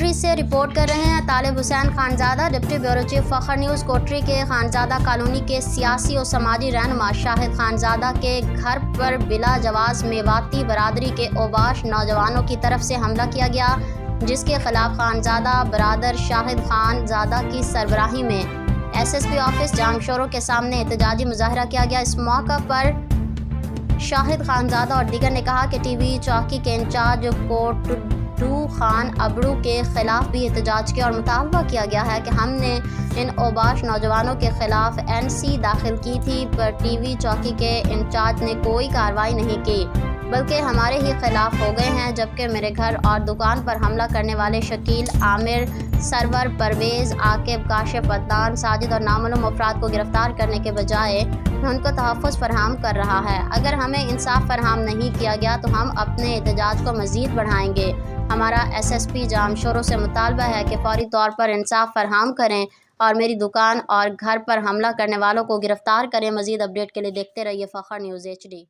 कोटरी से रिपोर्ट कर रहे हैं Talib Hussain Khanzada. Deputy bureau chief Fakhar news Kotri के खानजादा कॉलोनी के सियासी और समाजी रहनुमा शाहिद खानजादा के घर पर बिला जवाज मेवाती बरादरी के ओबाश नौजवानों की तरफ से हमला किया गया, जिसके खिलाफ खानजादा बरादर शाहिद खानजादा की सरबराही में SSP ऑफिस जामशोरों के सामने एहतजाजी मुजाहरा किया गया। इस मौका पर शाहिद खानजादा और दीगर ने कहा कि TV चौकी के इंचार्ज कोटडू खान अबड़ू के खिलाफ भी एहतजाज किया और मुतालबा किया गया है कि हमने इन ओबाश नौजवानों के खिलाफ NC दाखिल की थी, पर TV चौकी के इंचार्ज ने कोई कार्रवाई नहीं की बल्कि हमारे ही खिलाफ हो गए हैं, जबकि मेरे घर और दुकान पर हमला करने वाले शकील, आमिर, सरवर, परवेज़, आकिब, काशिफ, अदनान, साजिद और नामालूम अफराद को गिरफ्तार करने के बजाय उनको तहफ़्फ़ुज़ फराहम कर रहा है। अगर हमें इंसाफ फराहम नहीं किया गया तो हम अपने एहतजाज को मज़ीद बढ़ाएंगे। हमारा SSP जामशोरों से मुतालबा है कि फौरी तौर पर इंसाफ फराहम करें और मेरी दुकान और घर पर हमला करने वालों को गिरफ्तार करें। मज़ीद अपडेट के लिए देखते रहिए फ़खर न्यूज़ HD।